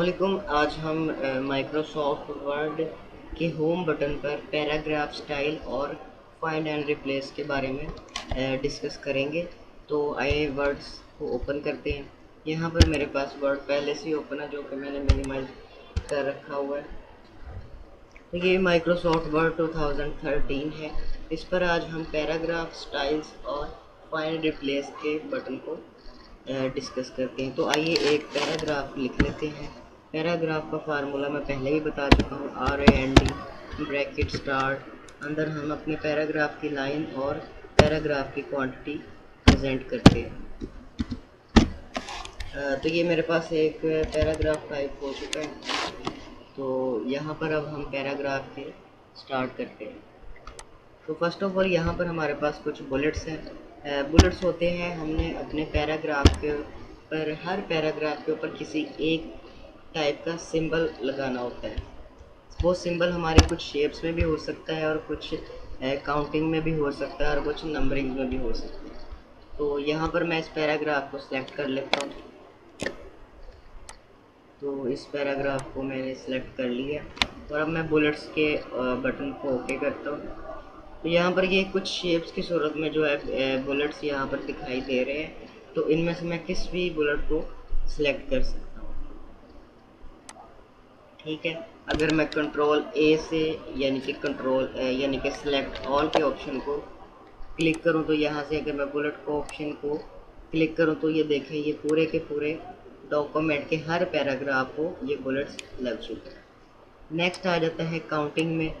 अस्सलामुअलैकुम। आज हम माइक्रोसॉफ्ट वर्ड के होम बटन पर पैराग्राफ स्टाइल और फाइंड एंड रिप्लेस के बारे में डिस्कस करेंगे। तो आइए वर्ड्स को ओपन करते हैं। यहाँ पर मेरे पास वर्ड पहले से ही ओपन है जो कि मैंने मिनिमाइज कर रखा हुआ है। तो ये माइक्रोसॉफ्ट वर्ड 2013 है। इस पर आज हम पैराग्राफ स्टाइल्स और फाइंड रिप्लेस के बटन को डिस्कस करते हैं। तो आइए एक पैराग्राफ लिख लेते हैं। पैराग्राफ का फार्मूला मैं पहले भी बता चुका हूँ, RAND ब्रैकेट स्टार्ट। अंदर हम अपने पैराग्राफ की लाइन और पैराग्राफ की क्वांटिटी प्रेजेंट करते हैं। तो ये मेरे पास एक पैराग्राफ टाइप हो चुका है। तो यहाँ पर अब हम पैराग्राफ के स्टार्ट करते हैं। तो फर्स्ट ऑफ ऑल यहाँ पर हमारे पास कुछ बुलेट्स हैं। बुलेट्स होते हैं, हमने अपने पैराग्राफ के पर हर पैराग्राफ के ऊपर किसी एक टाइप का सिंबल लगाना होता है। वो सिंबल हमारे कुछ शेप्स में भी हो सकता है और कुछ काउंटिंग में भी हो सकता है और कुछ नंबरिंग में भी हो सकता है। तो यहाँ पर मैं इस पैराग्राफ को सिलेक्ट कर लेता हूँ। तो इस पैराग्राफ को मैंने सिलेक्ट कर लिया और अब मैं बुलेट्स के बटन को ओके करता हूँ। तो यहाँ पर ये कुछ शेप्स की सूरत में जो है बुलेट्स यहाँ पर दिखाई दे रहे हैं। तो इनमें से मैं किस भी बुलेट को सिलेक्ट कर सकता हूँ। ठीक है, अगर मैं कंट्रोल ए से यानी कि सिलेक्ट ऑल के ऑप्शन को क्लिक करूँ तो यहाँ से अगर मैं बुलेट को ऑप्शन को क्लिक करूँ तो ये देखें, ये पूरे के पूरे डॉक्यूमेंट के हर पैराग्राफ को ये बुलेट्स लग चुके हैं। नेक्स्ट आ जाता है काउंटिंग में।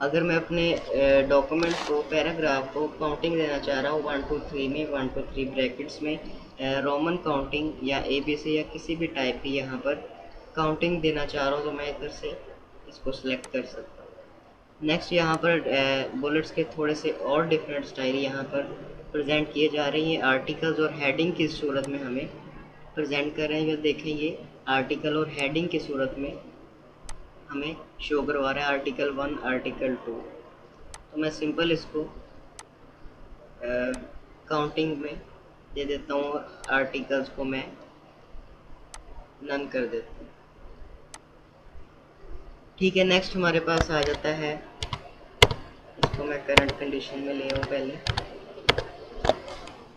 अगर मैं अपने डॉक्यूमेंट को पैराग्राफ को काउंटिंग देना चाह रहा हूँ 1 2 3 में, 1 2 3 ब्रैकेट्स में रोमन काउंटिंग या ABC या किसी भी टाइप की यहाँ पर काउंटिंग देना चाह रहा हूँ तो मैं इधर से इसको सिलेक्ट कर सकता हूँ। नेक्स्ट यहाँ पर बुलेट्स के थोड़े से और डिफरेंट स्टाइल यहाँ पर प्रेजेंट किए जा रही हैं। आर्टिकल्स और हेडिंग की सूरत में हमें प्रेजेंट कर रहे हैं। ये देखें, ये आर्टिकल और हेडिंग की सूरत में हमें शो करवा रहा है, आर्टिकल 1 आर्टिकल 2। तो मैं सिंपल इसको काउंटिंग में दे देता हूँ, आर्टिकल्स को मैं नन कर देता हूँ। ठीक है, नेक्स्ट हमारे पास आ जाता है, इसको मैं करंट कंडीशन में ले आऊँ पहले।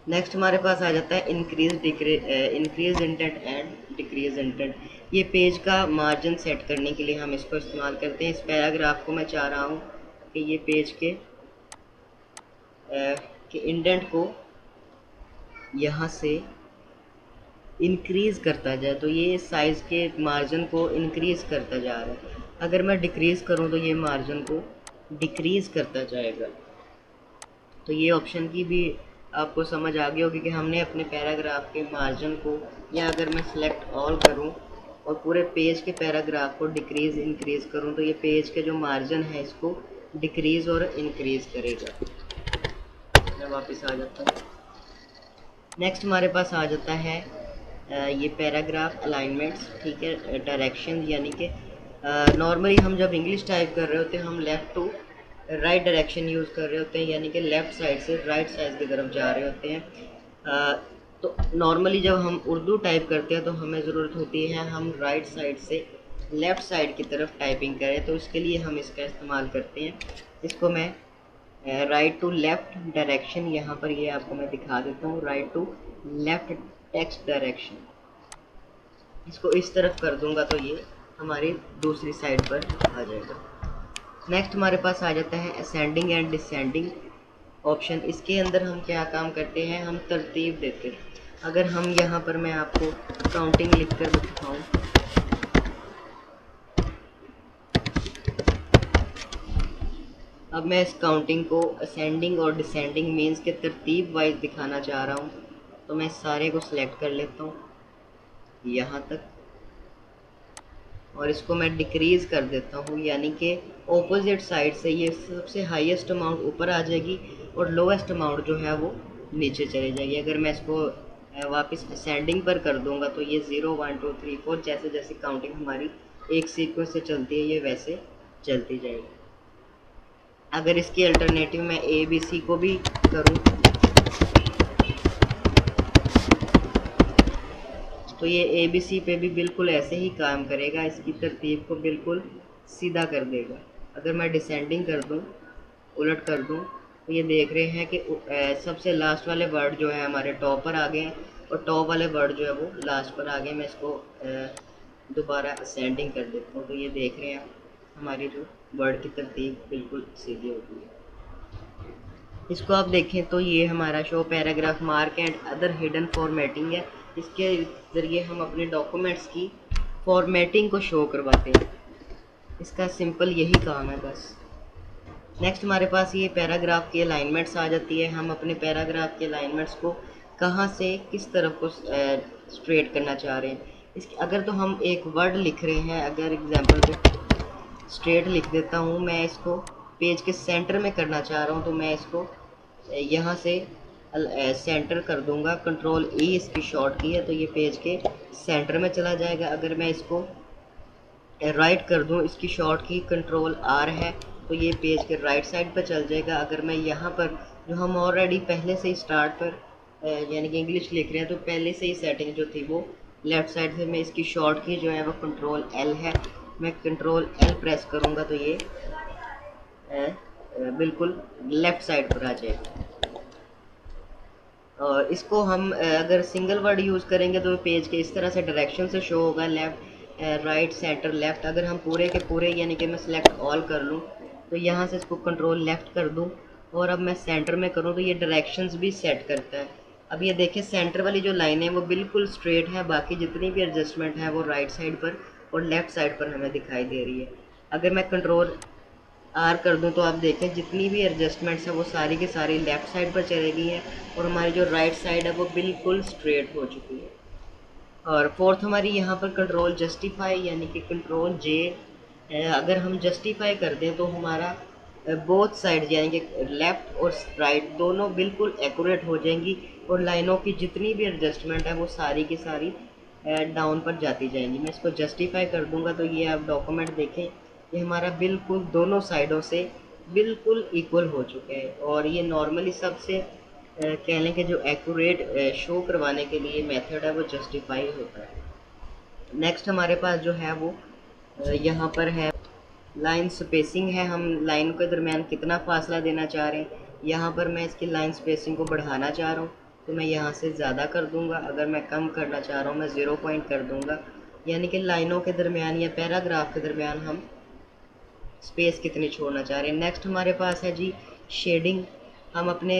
नेक्स्ट हमारे पास आ जाता है increase intent and decrease intent. ये पेज का मार्जिन सेट करने के लिए हम इसको इस्तेमाल करते हैं। इस पैराग्राफ को मैं चाह रहा हूँ कि ये पेज के इंडेंट को यहाँ से इंक्रीज करता जाए, तो ये साइज़ के मार्जिन को इंक्रीज करता जा रहा है। अगर मैं डिक्रीज़ करूँ तो ये मार्जिन को डिक्रीज करता जाएगा। तो ये ऑप्शन की भी आपको समझ आ गई होगी कि हमने अपने पैराग्राफ के मार्जिन को, या अगर मैं सिलेक्ट ऑल करूं और पूरे पेज के पैराग्राफ को डिक्रीज इंक्रीज करूं तो ये पेज के जो मार्जिन है इसको डिक्रीज और इंक्रीज करेगा। मैं वापस आ जाता हूँ। नेक्स्ट हमारे पास आ जाता है ये पैराग्राफ अलाइनमेंट्स। ठीक है, डायरेक्शन, यानी कि नॉर्मली हम जब इंग्लिश टाइप कर रहे होते हैं हम left to right direction use कर रहे होते हैं, यानी कि लेफ़्ट साइड से राइट साइड की तरफ जा रहे होते हैं। तो नॉर्मली जब हम उर्दू टाइप करते हैं तो हमें ज़रूरत होती है हम राइट साइड से लेफ़्ट साइड की तरफ टाइपिंग करें, तो इसके लिए हम इसका इस्तेमाल करते हैं। इसको मैं राइट टू लेफ़्ट डायरेक्शन, यहाँ पर ये आपको मैं दिखा देता हूँ, right to left text direction. इसको इस तरफ कर दूँगा तो ये हमारी दूसरी साइड पर आ जाएगा। नेक्स्ट हमारे पास आ जाता है असेंडिंग एंड डिसेंडिंग ऑप्शन। इसके अंदर हम क्या काम करते हैं, हम तरतीब देते हैं। अगर हम यहाँ पर, मैं आपको काउंटिंग लिख कर दिखाऊँ, अब मैं इस काउंटिंग को असेंडिंग और डिसेंडिंग मीन्स के तरतीब वाइज दिखाना चाह रहा हूँ। तो मैं सारे को सिलेक्ट कर लेता हूँ यहाँ तक और इसको मैं डिक्रीज़ कर देता हूँ, यानी कि ऑपोजिट साइड से ये सबसे हाईएस्ट अमाउंट ऊपर आ जाएगी और लोएस्ट अमाउंट जो है वो नीचे चली जाएगी। अगर मैं इसको वापस असेंडिंग पर कर दूंगा तो ये 0 1 2 3 4 जैसे जैसे काउंटिंग हमारी एक सीक्वेंस से चलती है ये वैसे चलती जाएगी। अगर इसकी अल्टरनेटिव मैं ABC को भी करूँ, तो ये ABC पे भी बिल्कुल ऐसे ही काम करेगा, इसकी तरतीब को बिल्कुल सीधा कर देगा। अगर मैं डिसेंडिंग कर दूँ, उलट कर दूँ, तो ये देख रहे हैं कि सबसे लास्ट वाले वर्ड जो है हमारे टॉप पर आ गए हैं और टॉप वाले वर्ड जो है वो लास्ट पर आ गए। मैं इसको दोबारा असेंडिंग कर देता हूँ, तो ये देख रहे हैं हमारी जो वर्ड की तरतीब बिल्कुल सीधी होती है। इसको आप देखें तो ये हमारा show paragraph mark and other hidden formatting है। इसके ज़रिए हम अपने डॉक्यूमेंट्स की फॉर्मेटिंग को शो करवाते हैं। इसका सिंपल यही काम है बस। नेक्स्ट हमारे पास ये पैराग्राफ की अलाइनमेंट्स आ जाती है। हम अपने पैराग्राफ के अलाइनमेंट्स को कहाँ से किस तरफ को स्ट्रेट करना चाह रहे हैं। इसके अगर तो हम एक वर्ड लिख रहे हैं, अगर एग्जांपल पे स्ट्रेट लिख देता हूँ, मैं इसको पेज के सेंटर में करना चाह रहा हूँ, तो मैं इसको यहाँ से सेंटर कर दूंगा। कंट्रोल ई इसकी शॉर्ट की है, तो ये पेज के सेंटर में चला जाएगा। अगर मैं इसको राइट कर दूं, इसकी शॉर्ट की कंट्रोल आर है, तो ये पेज के राइट साइड पर चल जाएगा। अगर मैं यहाँ पर जो हम ऑलरेडी पहले से ही स्टार्ट पर यानी कि इंग्लिश लिख रहे हैं, तो पहले से ही सेटिंग जो थी वो लेफ़्ट साइड से, मैं इसकी शॉर्ट की जो है वो कंट्रोल एल है, मैं कंट्रोल एल प्रेस करूँगा तो ये बिल्कुल लेफ़्ट साइड पर आ जाएगा। और इसको हम अगर सिंगल वर्ड यूज़ करेंगे तो पेज के इस तरह से डायरेक्शन से शो होगा, लेफ़्ट राइट सेंटर लेफ़्ट। अगर हम पूरे के पूरे यानी कि मैं सिलेक्ट ऑल कर लूँ, तो यहाँ से इसको कंट्रोल लेफ़्ट कर दूँ और अब मैं सेंटर में करूँ तो ये डायरेक्शंस भी सेट करता है। अब ये देखें सेंटर वाली जो लाइन है वो बिल्कुल स्ट्रेट है, बाकी जितनी भी एडजस्टमेंट है वो राइट साइड पर और लेफ़्ट साइड पर हमें दिखाई दे रही है। अगर मैं कंट्रोल आर कर दूं तो आप देखें जितनी भी एडजस्टमेंट्स है वो सारी की सारी लेफ़्ट साइड पर चली गई हैं और हमारी जो राइट साइड है वो बिल्कुल स्ट्रेट हो चुकी है। और फोर्थ हमारी यहाँ पर कंट्रोल जस्टिफाई यानी कि कंट्रोल जे, अगर हम जस्टिफाई कर दें तो हमारा बोथ साइड यानी कि लेफ़्ट और राइट दोनों बिल्कुल एक्यूरेट हो जाएंगी और लाइनों की जितनी भी एडजस्टमेंट है वो सारी की सारी डाउन पर जाती जाएंगी। मैं इसको जस्टिफाई कर दूंगा तो ये आप डॉक्यूमेंट देखें, ये हमारा बिल्कुल दोनों साइडों से बिल्कुल इक्वल हो चुका है। और ये नॉर्मली सबसे कह लें कि जो एक्यूरेट शो करवाने के लिए मेथड है वो जस्टिफाई होता है। नेक्स्ट हमारे पास जो है वो यहाँ पर है लाइन स्पेसिंग है, हम लाइन के दरमियान कितना फासला देना चाह रहे हैं। यहाँ पर मैं इसकी लाइन स्पेसिंग को बढ़ाना चाह रहा हूँ तो मैं यहाँ से ज़्यादा कर दूँगा, अगर मैं कम करना चाह रहा हूँ मैं 0 पॉइंट कर दूँगा। यानी कि लाइनों के दरमियान या पैराग्राफ के दरमियान हम स्पेस कितनी छोड़ना चाह रहे हैं। नेक्स्ट हमारे पास है जी शेडिंग। हम अपने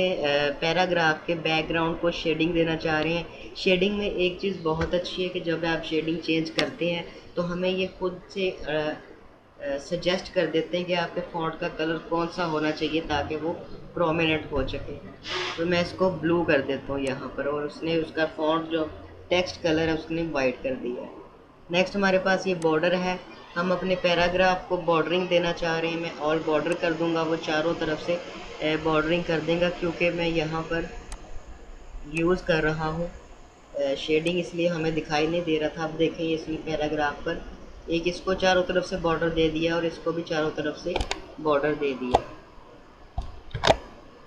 पैराग्राफ के बैकग्राउंड को शेडिंग देना चाह रहे हैं। शेडिंग में एक चीज़ बहुत अच्छी है कि जब आप शेडिंग चेंज करते हैं तो हमें ये खुद से सजेस्ट कर देते हैं कि आपके फ़ॉन्ट का कलर कौन सा होना चाहिए ताकि वो प्रोमिनेंट हो सके। तो मैं इसको ब्लू कर देता हूँ यहाँ पर और उसने उसका फ़ॉन्ट जो टेक्स्ट कलर है उसने वाइट कर दिया है। नेक्स्ट हमारे पास ये बॉर्डर है, हम अपने पैराग्राफ को बॉर्डरिंग देना चाह रहे हैं। मैं ऑल बॉर्डर कर दूंगा, वो चारों तरफ से बॉर्डरिंग कर देगा क्योंकि मैं यहाँ पर यूज़ कर रहा हूँ शेडिंग, इसलिए हमें दिखाई नहीं दे रहा था। अब देखें इसी पैराग्राफ पर एक इसको चारों तरफ से बॉर्डर दे दिया और इसको भी चारों तरफ से बॉर्डर दे दिया।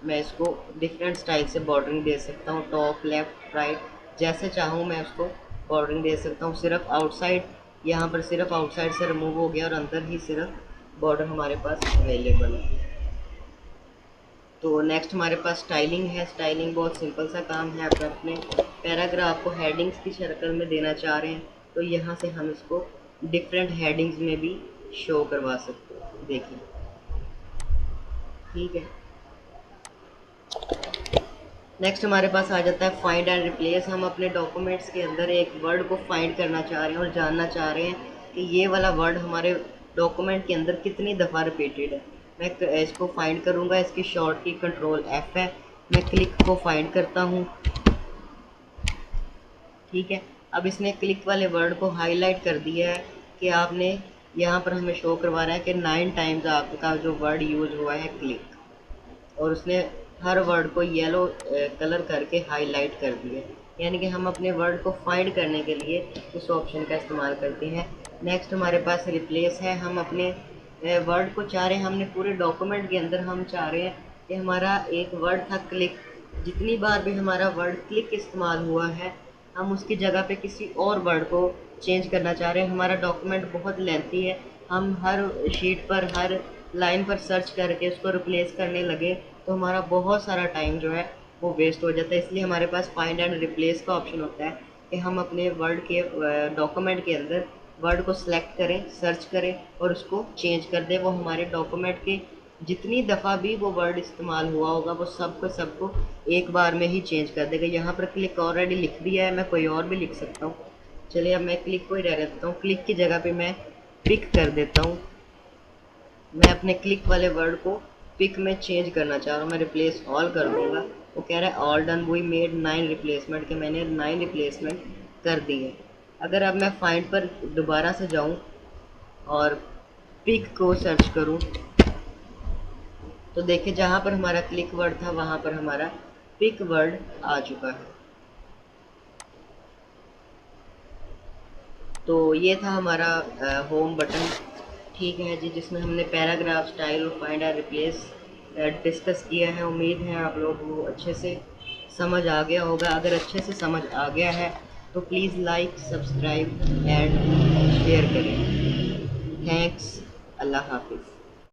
मैं इसको डिफरेंट स्टाइल से बॉर्डरिंग दे सकता हूँ, टॉप लेफ़्ट राइट जैसे चाहूँ मैं उसको बॉर्डरिंग दे सकता हूँ। सिर्फ आउटसाइड यहाँ पर सिर्फ आउटसाइड से रिमूव हो गया और अंदर ही सिर्फ बॉर्डर हमारे पास अवेलेबल है। तो नेक्स्ट हमारे पास स्टाइलिंग है। स्टाइलिंग बहुत सिंपल सा काम है। अगर अपने पैराग्राफ को हेडिंग्स की शक्ल में देना चाह रहे हैं तो यहाँ से हम इसको डिफरेंट हेडिंग्स में भी शो करवा सकते हैं। देखिए ठीक है। नेक्स्ट हमारे पास आ जाता है फाइंड एंड रिप्लेस। हम अपने डॉक्यूमेंट्स के अंदर एक वर्ड को फाइंड करना चाह रहे हैं और जानना चाह रहे हैं कि ये वाला वर्ड हमारे डॉक्यूमेंट के अंदर कितनी दफ़ा रिपीटेड है। मैं इसको फाइंड करूँगा, इसकी शॉर्ट की कंट्रोल F है। मैं क्लिक को फाइंड करता हूँ, ठीक है। अब इसने क्लिक वाले वर्ड को हाईलाइट कर दिया है कि आपने यहाँ पर हमें शो करवा रहा है कि 9 टाइम्स आपका जो वर्ड यूज़ हुआ है क्लिक, और उसने हर वर्ड को येलो कलर करके हाईलाइट कर दिया। यानी कि हम अपने वर्ड को फाइंड करने के लिए इस ऑप्शन का इस्तेमाल करते हैं। नेक्स्ट हमारे पास रिप्लेस है। हम अपने वर्ड को चाह रहे हैं, हमने पूरे डॉक्यूमेंट के अंदर हम चाह रहे हैं कि हमारा एक वर्ड था क्लिक, जितनी बार भी हमारा वर्ड क्लिक इस्तेमाल हुआ है हम उसकी जगह पे किसी और वर्ड को चेंज करना चाह रहे हैं, हमारा डॉक्यूमेंट बहुत लेंथी है, हम हर शीट पर हर लाइन पर सर्च करके उसको रिप्लेस करने लगे तो हमारा बहुत सारा टाइम जो है वो वेस्ट हो जाता है। इसलिए हमारे पास फाइंड एंड रिप्लेस का ऑप्शन होता है कि हम अपने वर्ड के डॉक्यूमेंट के अंदर वर्ड को सिलेक्ट करें, सर्च करें और उसको चेंज कर दें। वो हमारे डॉक्यूमेंट के जितनी दफ़ा भी वो वर्ड इस्तेमाल हुआ होगा वो सबको एक बार में ही चेंज कर देगा। यहाँ पर क्लिक ऑलरेडी लिख दिया है, मैं कोई और भी लिख सकता हूँ। चलिए अब मैं क्लिक को ही रह देता हूँ, क्लिक की जगह पे मैं पिक कर देता हूँ। मैं अपने क्लिक वाले वर्ड को पिक में चेंज करना चाह रहा हूँ, मैं रिप्लेस ऑल कर दूंगा। वो कह रहा है all done, we made 9 replacement, के मैंने 9 रिप्लेसमेंट कर दिए। अगर अब मैं फाइंड पर दोबारा से जाऊँ और पिक को सर्च करूँ तो देखिए जहाँ पर हमारा क्लिक वर्ड था वहाँ पर हमारा पिक वर्ड आ चुका है। तो ये था हमारा होम बटन, ठीक है जी, जिसमें हमने पैराग्राफ, स्टाइल और फाइंड एंड रिप्लेस डिस्कस किया है। उम्मीद है आप लोग को अच्छे से समझ आ गया होगा। अगर अच्छे से समझ आ गया है तो please like, subscribe and share करें। थैंक्स, अल्लाह हाफिज़।